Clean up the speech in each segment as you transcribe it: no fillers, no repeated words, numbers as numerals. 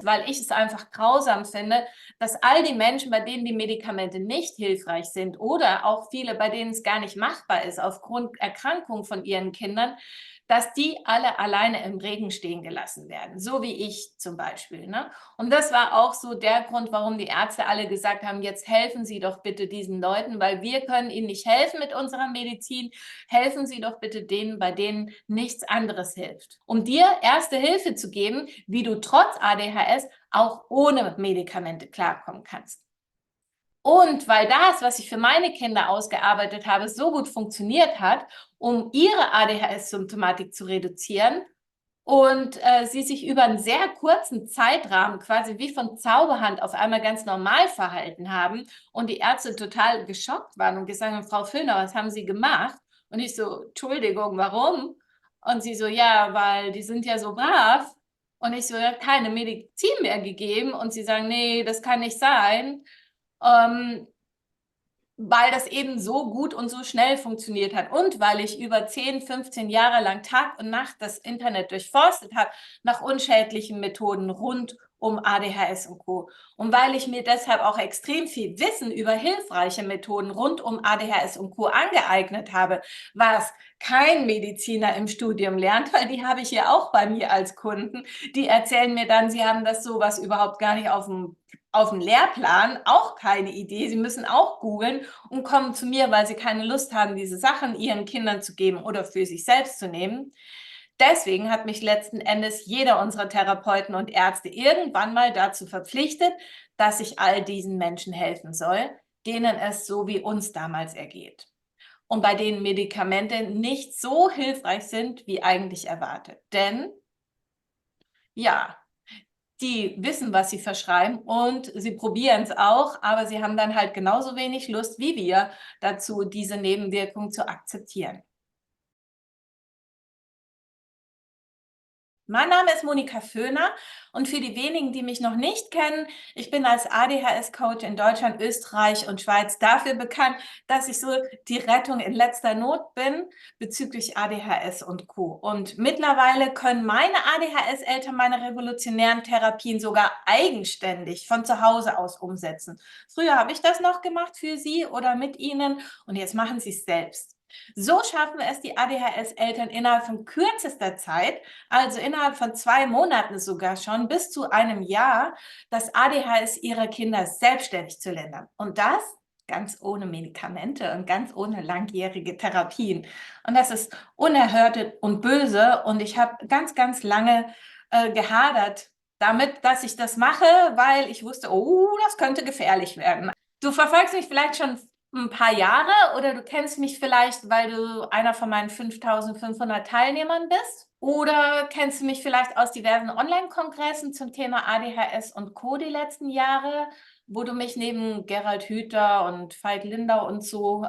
weil ich es einfach grausam finde, dass all die Menschen, bei denen die Medikamente nicht hilfreich sind oder auch viele, bei denen es gar nicht machbar ist aufgrund Erkrankung von ihren Kindern, dass die alle alleine im Regen stehen gelassen werden, so wie ich zum Beispiel. Ne? Und das war auch so der Grund, warum die Ärzte alle gesagt haben, jetzt helfen Sie doch bitte diesen Leuten, weil wir können ihnen nicht helfen mit unserer Medizin. Helfen Sie doch bitte denen, bei denen nichts anderes hilft. Um dir erste Hilfe zu geben, wie du trotz ADHS auch ohne Medikamente klarkommen kannst. Und weil das, was ich für meine Kinder ausgearbeitet habe, so gut funktioniert hat, um ihre ADHS-Symptomatik zu reduzieren und sie sich über einen sehr kurzen Zeitrahmen quasi wie von Zauberhand auf einmal ganz normal verhalten haben und die Ärzte total geschockt waren und gesagt haben, Frau Föhner, was haben Sie gemacht? Und ich so, Entschuldigung, warum? Und sie so, ja, weil die sind ja so brav. Und ich so, ja, keine Medizin mehr gegeben. Und sie sagen, nee, das kann nicht sein. Weil das eben so gut und so schnell funktioniert hat und weil ich über 10, 15 Jahre lang Tag und Nacht das Internet durchforstet habe nach unschädlichen Methoden rund um ADHS und Co. Und weil ich mir deshalb auch extrem viel Wissen über hilfreiche Methoden rund um ADHS und Co. angeeignet habe, was kein Mediziner im Studium lernt, weil die habe ich ja auch bei mir als Kunden. Die erzählen mir dann, sie haben das sowas überhaupt gar nicht auf dem Lehrplan, auch keine Idee. Sie müssen auch googeln und kommen zu mir, weil sie keine Lust haben, diese Sachen ihren Kindern zu geben oder für sich selbst zu nehmen. Deswegen hat mich letzten Endes jeder unserer Therapeuten und Ärzte irgendwann mal dazu verpflichtet, dass ich all diesen Menschen helfen soll, denen es so wie uns damals ergeht. Und bei denen Medikamente nicht so hilfreich sind, wie eigentlich erwartet. Denn, ja, die wissen, was sie verschreiben und sie probieren es auch, aber sie haben dann halt genauso wenig Lust wie wir dazu, diese Nebenwirkungen zu akzeptieren. Mein Name ist Monika Föhner und für die wenigen, die mich noch nicht kennen, ich bin als ADHS-Coach in Deutschland, Österreich und Schweiz dafür bekannt, dass ich so die Rettung in letzter Not bin bezüglich ADHS und Co. Und mittlerweile können meine ADHS-Eltern meine revolutionären Therapien sogar eigenständig von zu Hause aus umsetzen. Früher habe ich das noch gemacht für sie oder mit ihnen und jetzt machen sie es selbst. So schaffen es die ADHS-Eltern innerhalb von kürzester Zeit, also innerhalb von 2 Monaten sogar schon, bis zu einem Jahr, das ADHS ihrer Kinder selbstständig zu lindern. Und das ganz ohne Medikamente und ganz ohne langjährige Therapien. Und das ist unerhört und böse. Und ich habe ganz, ganz lange gehadert damit, dass ich das mache, weil ich wusste, oh, das könnte gefährlich werden. Du verfolgst mich vielleicht schon ein paar Jahre oder du kennst mich vielleicht, weil du einer von meinen 5.500 Teilnehmern bist. Oder kennst du mich vielleicht aus diversen Online-Kongressen zum Thema ADHS und Co. die letzten Jahre, wo du mich neben Gerald Hüther und Veit Lindau und so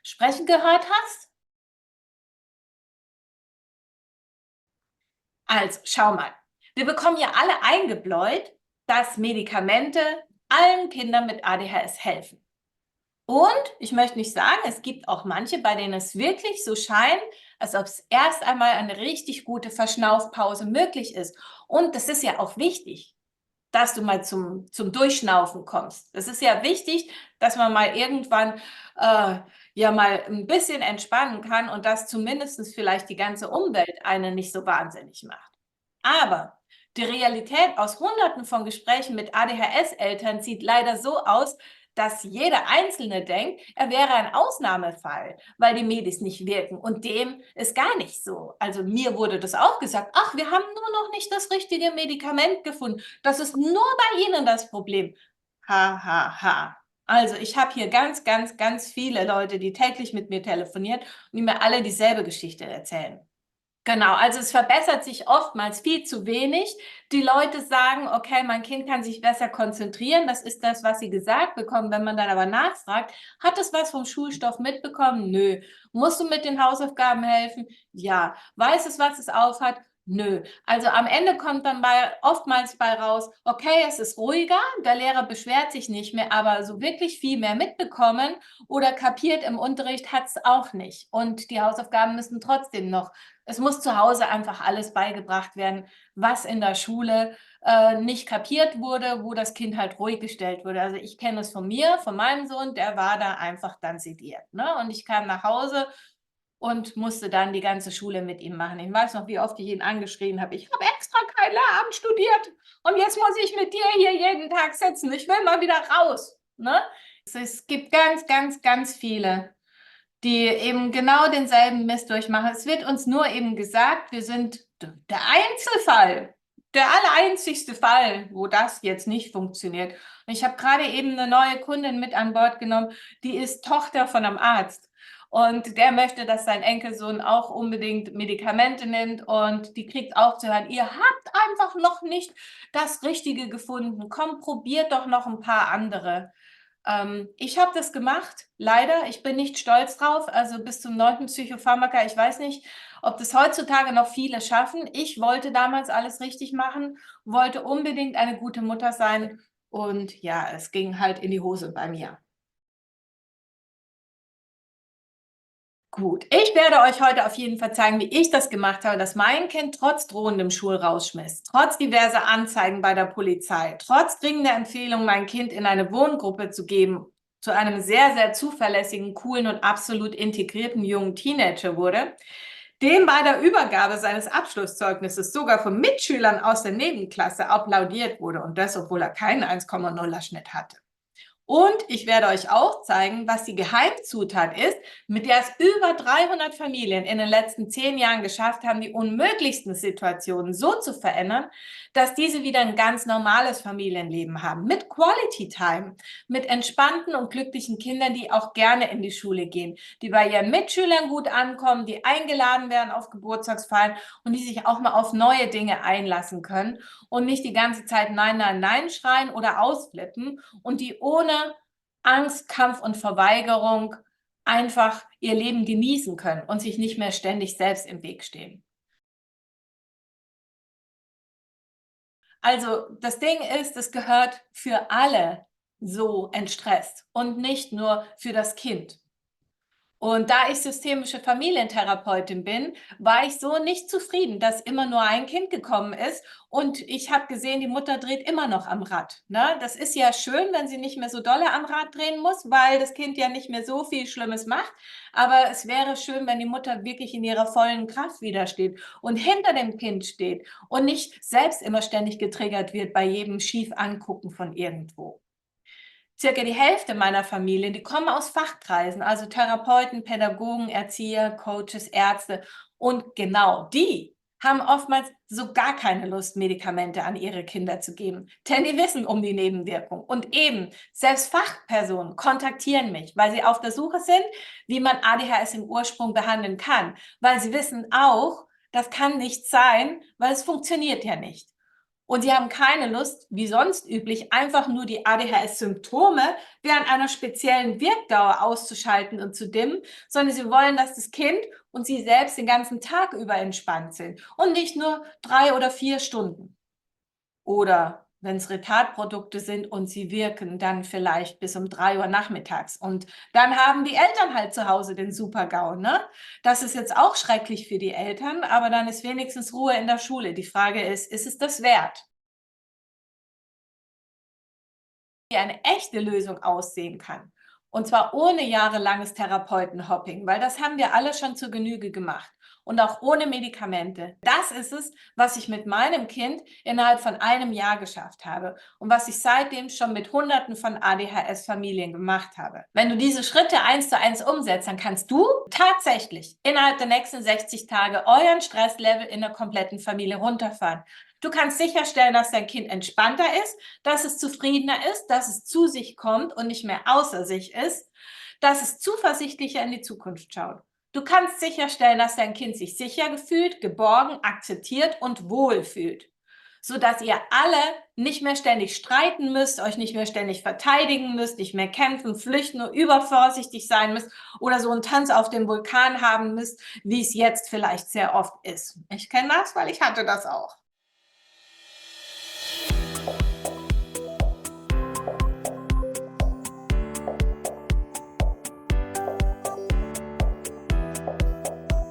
sprechen gehört hast? Also, schau mal. Wir bekommen ja alle eingebläut, dass Medikamente allen Kindern mit ADHS helfen. Und ich möchte nicht sagen, es gibt auch manche, bei denen es wirklich so scheint, als ob es erst einmal eine richtig gute Verschnaufpause möglich ist. Und das ist ja auch wichtig, dass du mal zum Durchschnaufen kommst. Das ist ja wichtig, dass man mal irgendwann ja mal ein bisschen entspannen kann und dass zumindest vielleicht die ganze Umwelt einen nicht so wahnsinnig macht. Aber die Realität aus Hunderten von Gesprächen mit ADHS-Eltern sieht leider so aus, dass jeder Einzelne denkt, er wäre ein Ausnahmefall, weil die Medis nicht wirken. Und dem ist gar nicht so. Also mir wurde das auch gesagt, ach, wir haben nur noch nicht das richtige Medikament gefunden. Das ist nur bei Ihnen das Problem. Ha, ha, ha. Also ich habe hier ganz, ganz, ganz viele Leute, die täglich mit mir telefonieren und die mir alle dieselbe Geschichte erzählen. Genau, also es verbessert sich oftmals viel zu wenig. Die Leute sagen, okay, mein Kind kann sich besser konzentrieren. Das ist das, was sie gesagt bekommen. Wenn man dann aber nachfragt, hat es was vom Schulstoff mitbekommen? Nö. Musst du mit den Hausaufgaben helfen? Ja. Weiß es, was es aufhat? Nö, also am Ende kommt dann oftmals bei raus, okay, es ist ruhiger, der Lehrer beschwert sich nicht mehr, aber so wirklich viel mehr mitbekommen oder kapiert im Unterricht hat es auch nicht. Und die Hausaufgaben müssen trotzdem noch, es muss zu Hause einfach alles beigebracht werden, was in der Schule nicht kapiert wurde, wo das Kind halt ruhig gestellt wurde. Also ich kenne es von mir, von meinem Sohn, der war da einfach dann sediert. Ne? Und ich kam nach Hause und musste dann die ganze Schule mit ihm machen. Ich weiß noch, wie oft ich ihn angeschrien habe. Ich habe extra kein Lehramt studiert und jetzt muss ich mit dir hier jeden Tag sitzen. Ich will mal wieder raus. Ne? Es gibt ganz, ganz, ganz viele, die eben genau denselben Mist durchmachen. Es wird uns nur eben gesagt, wir sind der Einzelfall, der allereinzigste Fall, wo das jetzt nicht funktioniert. Und ich habe gerade eben eine neue Kundin mit an Bord genommen, die ist Tochter von einem Arzt. Und der möchte, dass sein Enkelsohn auch unbedingt Medikamente nimmt und die kriegt auch zu hören, ihr habt einfach noch nicht das Richtige gefunden. Komm, probiert doch noch ein paar andere. Ich habe das gemacht, leider. Ich bin nicht stolz drauf. Also bis zum 9. Psychopharmaka, ich weiß nicht, ob das heutzutage noch viele schaffen. Ich wollte damals alles richtig machen, wollte unbedingt eine gute Mutter sein. Und ja, es ging halt in die Hose bei mir. Gut, ich werde euch heute auf jeden Fall zeigen, wie ich das gemacht habe, dass mein Kind trotz drohendem Schulrausschmiss, trotz diverser Anzeigen bei der Polizei, trotz dringender Empfehlung, mein Kind in eine Wohngruppe zu geben, zu einem sehr, sehr zuverlässigen, coolen und absolut integrierten jungen Teenager wurde, dem bei der Übergabe seines Abschlusszeugnisses sogar von Mitschülern aus der Nebenklasse applaudiert wurde und das, obwohl er keinen 1,0er Schnitt hatte. Und ich werde euch auch zeigen, was die Geheimzutat ist, mit der es über 300 Familien in den letzten 10 Jahren geschafft haben, die unmöglichsten Situationen so zu verändern, dass diese wieder ein ganz normales Familienleben haben. Mit Quality Time, mit entspannten und glücklichen Kindern, die auch gerne in die Schule gehen, die bei ihren Mitschülern gut ankommen, die eingeladen werden auf Geburtstagsfeiern und die sich auch mal auf neue Dinge einlassen können und nicht die ganze Zeit Nein, Nein, Nein schreien oder ausflippen und die ohne Angst, Kampf und Verweigerung einfach ihr Leben genießen können und sich nicht mehr ständig selbst im Weg stehen. Also das Ding ist, es gehört für alle so entstresst und nicht nur für das Kind. Und da ich systemische Familientherapeutin bin, war ich so nicht zufrieden, dass immer nur ein Kind gekommen ist. Und ich habe gesehen, die Mutter dreht immer noch am Rad. Ne? Das ist ja schön, wenn sie nicht mehr so dolle am Rad drehen muss, weil das Kind ja nicht mehr so viel Schlimmes macht. Aber es wäre schön, wenn die Mutter wirklich in ihrer vollen Kraft wieder steht und hinter dem Kind steht und nicht selbst immer ständig getriggert wird bei jedem schief angucken von irgendwo. Circa die Hälfte meiner Familie, die kommen aus Fachkreisen, also Therapeuten, Pädagogen, Erzieher, Coaches, Ärzte. Und genau die haben oftmals so gar keine Lust, Medikamente an ihre Kinder zu geben. Denn die wissen um die Nebenwirkung. Und eben, selbst Fachpersonen kontaktieren mich, weil sie auf der Suche sind, wie man ADHS im Ursprung behandeln kann. Weil sie wissen auch, das kann nicht sein, weil es funktioniert ja nicht. Und sie haben keine Lust, wie sonst üblich, einfach nur die ADHS-Symptome während einer speziellen Wirkdauer auszuschalten und zu dimmen, sondern sie wollen, dass das Kind und sie selbst den ganzen Tag über entspannt sind und nicht nur 3 oder 4 Stunden. Oder wenn es Retardprodukte sind und sie wirken dann vielleicht bis um 3 Uhr nachmittags. Und dann haben die Eltern halt zu Hause den Super-GAU. Ne? Das ist jetzt auch schrecklich für die Eltern, aber dann ist wenigstens Ruhe in der Schule. Die Frage ist es das wert? Wie eine echte Lösung aussehen kann. Und zwar ohne jahrelanges Therapeutenhopping, weil das haben wir alle schon zur Genüge gemacht. Und auch ohne Medikamente. Das ist es, was ich mit meinem Kind innerhalb von einem Jahr geschafft habe und was ich seitdem schon mit Hunderten von ADHS-Familien gemacht habe. Wenn du diese Schritte 1:1 umsetzt, dann kannst du tatsächlich innerhalb der nächsten 60 Tage euren Stresslevel in der kompletten Familie runterfahren. Du kannst sicherstellen, dass dein Kind entspannter ist, dass es zufriedener ist, dass es zu sich kommt und nicht mehr außer sich ist, dass es zuversichtlicher in die Zukunft schaut. Du kannst sicherstellen, dass dein Kind sich sicher gefühlt, geborgen, akzeptiert und wohl fühlt. sodass ihr alle nicht mehr ständig streiten müsst, euch nicht mehr ständig verteidigen müsst, nicht mehr kämpfen, flüchten, nur übervorsichtig sein müsst oder so einen Tanz auf dem Vulkan haben müsst, wie es jetzt vielleicht sehr oft ist. Ich kenne das, weil ich hatte das auch.